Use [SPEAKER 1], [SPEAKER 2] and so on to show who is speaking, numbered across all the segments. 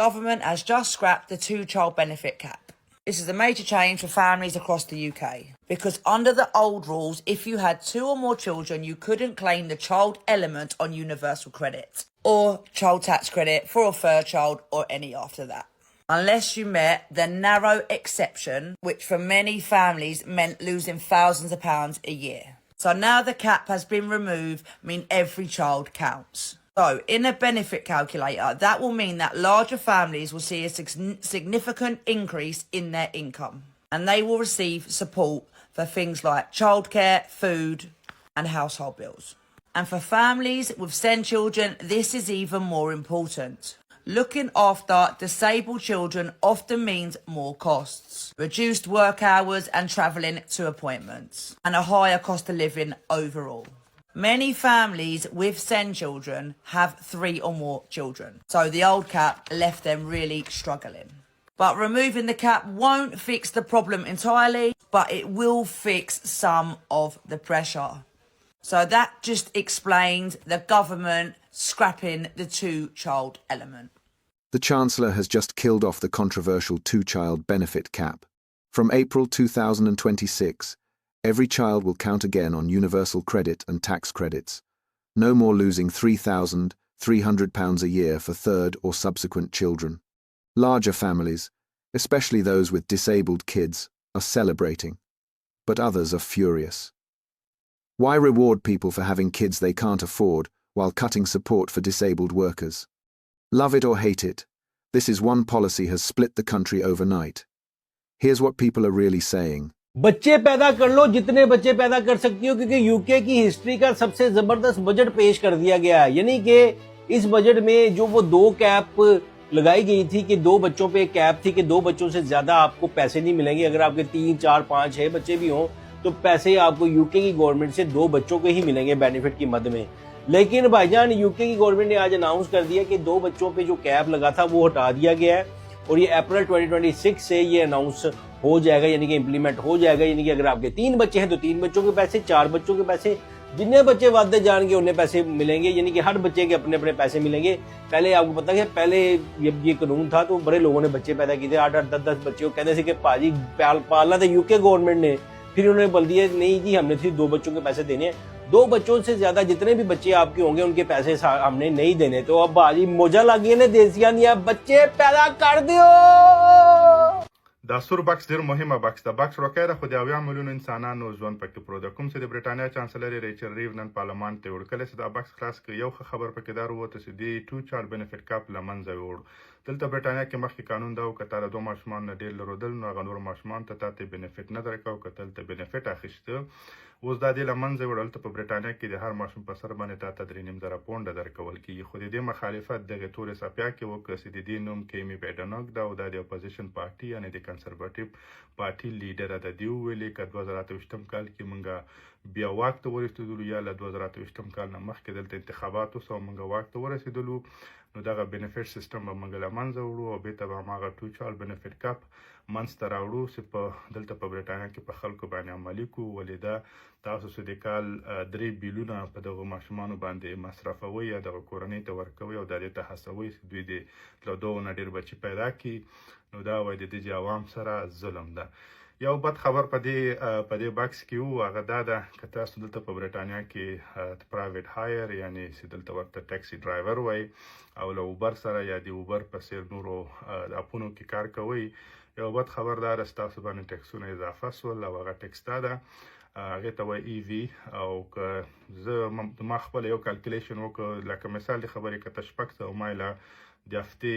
[SPEAKER 1] government has just scrapped the two-child benefit cap. This is a major change for families across the UK because under the old rules, if you had 2 or more children, you couldn't claim the child element on universal credit or child tax credit for a third child or any after that, unless you met the narrow exception, which for many families meant losing thousands of pounds a year. So now the cap has been removed, meaning every child counts. So in a benefit calculator, that will mean that larger families will see a significant increase in their income, and they will receive support for things like childcare, food and household bills. And for families with SEND children, this is even more important. Looking after disabled children often means more costs, reduced work hours and travelling to appointments, and a higher cost of living overall. Many families with SEND children have 3 or more children, so the old cap left them really struggling. But removing the cap won't fix the problem entirely, but it will fix some of the pressure. So that just explains the government scrapping the two-child element.
[SPEAKER 2] The Chancellor has just killed off the controversial two-child benefit cap. From April 2026, every child will count again on universal credit and tax credits. No more losing £3,300 a year for third or subsequent children. Larger families, especially those with disabled kids, are celebrating, but others are furious. Why reward people for having kids they can't afford while cutting support for disabled workers? Love it or hate it, this is one policy has split the country overnight. Here's what people are really saying.
[SPEAKER 3] बच्चे पैदा कर लो जितने बच्चे पैदा कर सकती हो, क्योंकि यूके की हिस्ट्री का सबसे जबरदस्त बजट पेश कर दिया गया है। यानी कि इस बजट में जो वो 2 कैप लगाई गई थी कि 2 बच्चों पे कैप थी कि 2 बच्चों से ज्यादा आपको पैसे नहीं मिलेंगे। अगर आपके 3, 4, 5, 6 बच्चे भी हों तो पैसे आपको यूके की गवर्नमेंट से 2 बच्चों के ही मिलेंगे बेनिफिट की मद में। लेकिन भाईजान यूके की गवर्नमेंट ने आज अनाउंस कर दिया कि 2 बच्चों पे जो कैप लगा था वो हटा दिया गया है और ये अप्रैल 2026 से ये अनाउंस हो जाएगा, यानी कि इंप्लीमेंट हो जाएगा। यानी कि अगर आपके 3 बच्चे हैं तो 3 बच्चों के पैसे, 4 बच्चों के पैसे, जितने बच्चे वादे जाएंगे उन्हें पैसे मिलेंगे, यानी कि हर बच्चे के अपने अपने पैसे मिलेंगे। पहले आपको पता है, पहले जब ये कानून था तो बड़े लोगों ने बच्चे पैदा किए थे, 8-8, 10-10 बच्चे को कहते थे कि पाजी पालना था यूके गवर्नमेंट ने। फिर उन्होंने बोल दिया नहीं जी, हमने सिर्फ 2 बच्चों के पैसे देने हैं, 2 बच्चों से ज्यादा जितने भी बच्चे आपके होंगे उनके पैसे हमने नहीं देने। तो अब बाजी मोजा लगी ने देसिया नहीं, बच्चे पैदा कर दियो।
[SPEAKER 4] دا سور بکس ډیر مهمه بکس ده. بکس روکای ده خو د 70 میلیونو انسانانو ژوند پکې پروت ده. کوم چې د برټانیا چانسلر ریچل ریو نن پارلمان ته وړ کله چې دا بکس خلاص کړ، یو خبر پکې دار وته چې دی 2 چارج بنفیټ کاپ لمنځه وړ. دلته برټانیا کې مخکې قانون دا و که تا د 2 ماشومان نه ډیر لرودل نو هغه نور ماشومان ته تاسو بنفیټ نه درکاو، که تل ته بنفیټ اخیسته. اوس دا د لمنځه وړل ته په برټانیا کې د هر ماشوم په سر باندې تا 3.5 پونډه درکول کیږي. خو د دې مخالفت دغه ټول سپیا کې وکړ چې د دې نوم کیمی بیډنوک دا او د اپوزیشن پارټي یعنی د کنسرواتیو پارټي لیډر د دیو ویلې ک 2023 کال کې مونږه بیا واک ته ورسېدلو، یا له 2023 کال نه مخکې دلته انتخابات وسو مونږه واک ته ورسېدلو، نو دغه بنفیټ سیستم به مونږ له منځه وړو او به ته هغه 2 چارج بنفیټ کاپ منځته راوړو چې په دلته په برټانیا کې په خلکو باندې عملي کوو. ولې دا تاسو چې د کال 3 بیلیونه په دغه ماشومانو باندې مصرفوي یا دغه کورنۍ ته ورکوي او د دې ته هڅوي چې دوی د له 2 نه ډېر بچي پیدا کړي، نو دا وایي د دې عوام سره ظلم ده. یو بد خبر په دې باکس کې وو، هغه دا ده که تاسو دلته په برټانیا کې پرایویټ هایر یعنی چې دلته ورته ټیکسي ډرایور وایي او له اوبر سره یا د اوبر په څیر نورو اپونو کې کار کوي، یو بد خبر دا ده ستاسو باندې ټیکسونه اضافه سول او هغه ټیکس دا ده هغې ته وایي ای وي. او که زه ما خپل یو کالکولیشن وکړ، لکه مثال د خبرې که ته 600 مایله د هفتې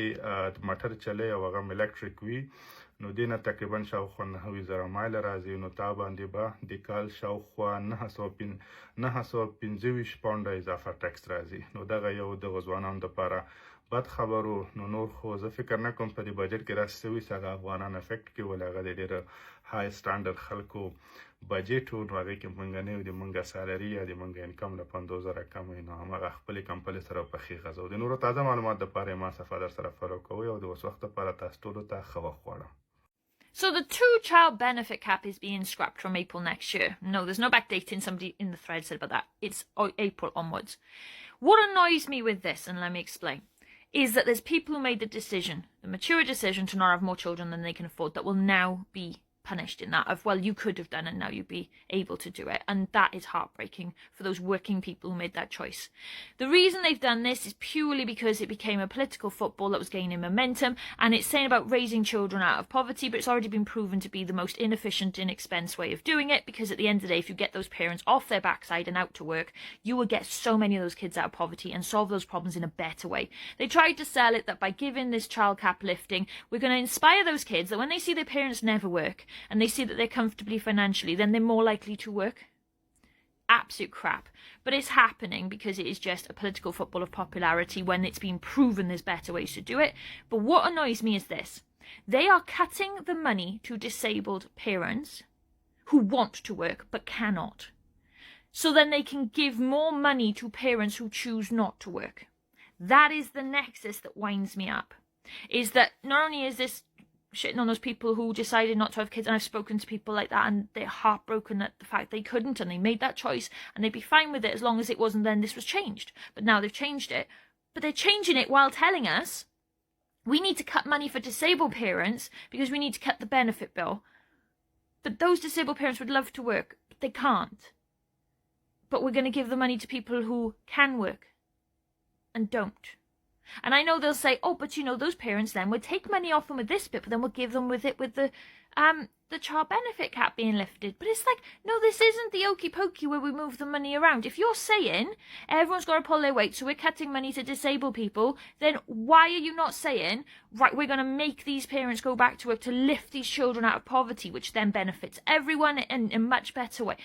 [SPEAKER 4] موټر چلی او هغه الیکټریک وي، نو دې نه تقریبا شاوخوا 9,000 مایله راځي، نو تا باندې به د کال شاوخوا 925 پونډه اضافه ټیکس راځي. نو دغه یو د ځوانانو دپاره بد خبرو. نو نور خو زه فکر نه کوم په دې بجټ کې راسې شوي چې هغه افغانان افیکټ کړي، ولې هغه د ډېره های سټانډرډ خلکو بجټ و، نو هغې کې مونږ نه یو د مونږ سالري یا د مونږ انکم له 50,000 کم وي، نو همغه خپلې کمپلې سره پخې غځو. د نورو تازه معلومات دپاره ما صفحه در سره فالو کوئ او د اوس وخت دپاره تاسو ټولو ته ښه وخت غواړم.
[SPEAKER 5] So the 2-child benefit cap is being scrapped from April next year. No, there's no backdating. Somebody in the thread said about that. It's April onwards. What annoys me with this, and let me explain. is that there's people who made the decision, the mature decision to not have more children than they can afford, that will now be punished in that of, well, you could have done and now you'd be able to do it. And that is heartbreaking for those working people who made that choice. The reason they've done this is purely because it became a political football that was gaining momentum, and it's saying about raising children out of poverty, but it's already been proven to be the most inefficient, inexpensive way of doing it, because at the end of the day, if you get those parents off their backside and out to work, you will get so many of those kids out of poverty and solve those problems in a better way. They tried to sell it that by giving this child cap lifting, we're going to inspire those kids that when they see their parents never work, and they see that they're comfortably financially, then they're more likely to work. Absolute crap. But it's happening because it is just a political football of popularity when it's been proven there's better ways to do it. But what annoys me is this. They are cutting the money to disabled parents who want to work but cannot. So then they can give more money to parents who choose not to work. That is the nexus that winds me up. Is that not only is this shitting on those people who decided not to have kids, and I've spoken to people like that and they're heartbroken at the fact they couldn't and they made that choice and they'd be fine with it as long as it wasn't then this was changed. But now they've changed it. But they're changing it while telling us we need to cut money for disabled parents because we need to cut the benefit bill. But those disabled parents would love to work, but they can't. But we're going to give the money to people who can work and don't. And I know they'll say, oh, but you know, those parents then would take money off them with this bit, but then we'll give them with it with the child benefit cap being lifted. But it's like, no, this isn't the okey pokey where we move the money around. If you're saying everyone's got to pull their weight, so we're cutting money to disabled people, then why are you not saying, right, we're going to make these parents go back to work to lift these children out of poverty, which then benefits everyone in a much better way?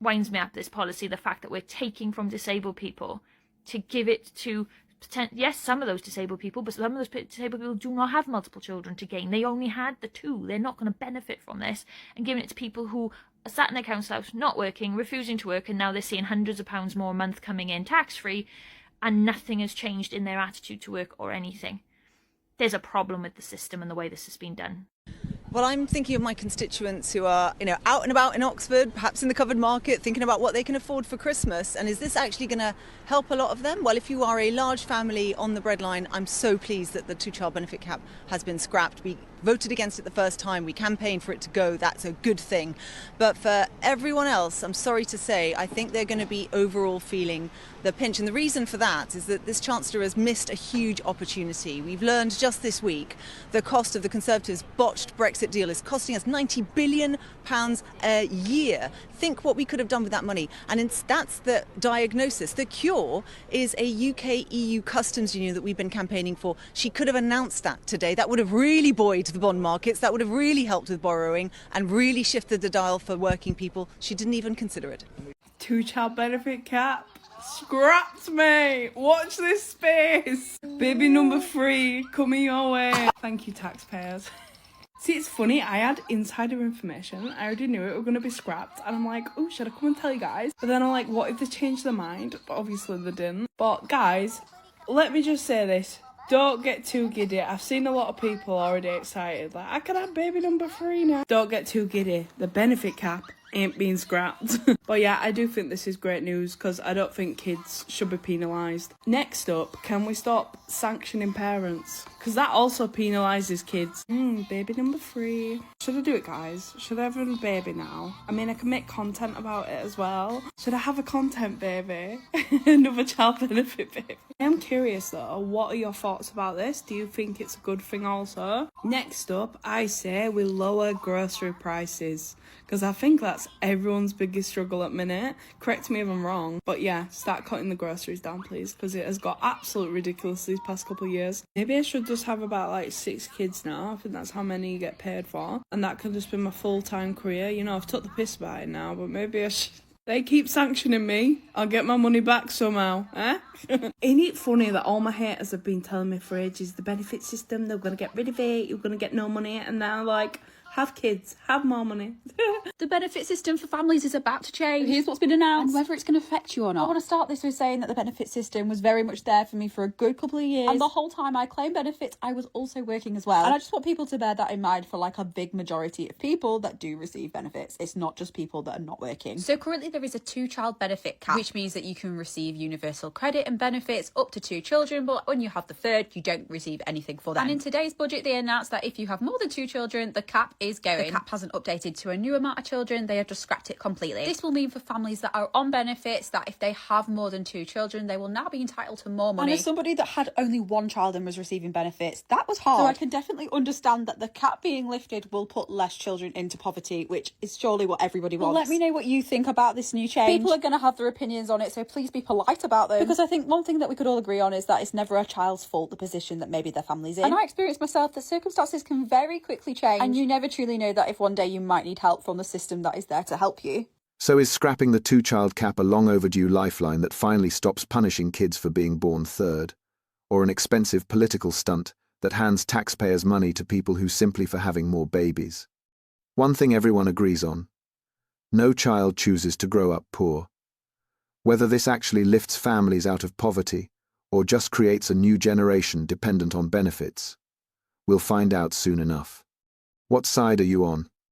[SPEAKER 5] Winds me up, this policy, the fact that we're taking from disabled people to give it to, yes, some of those disabled people, but some of those disabled people do not have multiple children to gain. They only had the two. They're not going to benefit from this, and giving it to people who are sat in their council house, not working, refusing to work, and now they're seeing hundreds of pounds more a month coming in tax-free, and nothing has changed in their attitude to work or anything. There's a problem with the system and the way this has been done.
[SPEAKER 6] Well, I'm thinking of my constituents who are, out and about in Oxford, perhaps in the covered market, thinking about what they can afford for Christmas. And is this actually going to help a lot of them? Well, if you are a large family on the breadline, I'm so pleased that the two-child benefit cap has been scrapped. We voted against it the first time. We campaigned for it to go. That's a good thing. But for everyone else, I'm sorry to say, I think they're going to be overall feeling the pinch. And the reason for that is that this Chancellor has missed a huge opportunity. We've learned just this week the cost of the Conservatives' botched Brexit deal is costing us £90 billion a year. Think what we could have done with that money. And that's the diagnosis. The cure is a UK-EU customs union that we've been campaigning for. She could have announced that today. That would have really buoyed the bond markets. That would have really helped with borrowing and really shifted the dial for working people. She didn't even consider it.
[SPEAKER 7] Two-child benefit cap. Scrapped me! Watch this space! Baby number 3 coming your way. Thank you, taxpayers. See, it's funny, I had insider information. I already knew it were going to be scrapped. And I'm like, oh, should I come and tell you guys? But then I'm like, what if they changed their mind? But obviously they didn't. But guys, let me just say this. Don't get too giddy. I've seen a lot of people already excited. Like, I can have baby number 3 now. Don't get too giddy. The benefit cap ain't being scrapped. But yeah, I do think this is great news because I don't think kids should be penalised. Next up, can we stop sanctioning parents? Because that also penalises kids. Baby number 3. Should I do it, guys? Should I have a baby now? I mean, I can make content about it as well. Should I have a content baby? Another child benefit baby. I am curious though, what are your thoughts about this? Do you think it's a good thing also? Next up, I say we lower grocery prices. Because I think that's everyone's biggest struggle at minute. Correct me if I'm wrong. But yeah, start cutting the groceries down, please. Because it has got absolutely ridiculous these past couple of years. Maybe I should just have about like 6 kids now. I think that's how many you get paid for. And that could just be my full-time career. You know, I've took the piss about it now. But maybe I should... They keep sanctioning me. I'll get my money back somehow, eh? Ain't it funny that all my haters have been telling me for ages, the benefit system, they're going to get rid of it, you're going to get no money. And now, like, Have kids, have more money.
[SPEAKER 8] The benefit system for families is about to change.
[SPEAKER 9] Here's what's been announced.
[SPEAKER 8] And whether it's going to affect you or
[SPEAKER 9] I
[SPEAKER 8] not.
[SPEAKER 9] want to start this with saying that the benefit system was very much there for me for a good couple of years. And the whole time I claimed benefits, I was also working as well. And I just want people to bear that in mind for like a big majority of people that do receive benefits. It's not just people that are not working.
[SPEAKER 8] So currently there is a 2-child benefit cap, which means that you can receive universal credit and benefits up to 2 children, but when you have the third, you don't receive anything for that. And in today's budget, they announced that if you have more than 2 children, the cap is going. The cap hasn't updated to a new amount of children. They have just scrapped it completely. This will mean for families that are on benefits that if they have more than 2 children, they will now be entitled to more money.
[SPEAKER 9] And as somebody that had only 1 child and was receiving benefits, that was hard. So I can definitely understand that the cap being lifted will put less children into poverty, which is surely what everybody wants. But let me know what you think about this new change. People are going to have their opinions on it, so please be polite about them. Because I think one thing that we could all agree on is that it's never a child's fault, the position that maybe their family's in. And I experienced myself that circumstances can very quickly change, and you never truly know that if one day you might need help from the system that is there to help you.
[SPEAKER 2] So is scrapping the 2-child cap a long overdue lifeline that finally stops punishing kids for being born third? Or an expensive political stunt that hands taxpayers' money to people who simply for having more babies? One thing everyone agrees on: no child chooses to grow up poor. Whether this actually lifts families out of poverty or just creates a new generation dependent on benefits, we'll find out soon enough. What side are you on?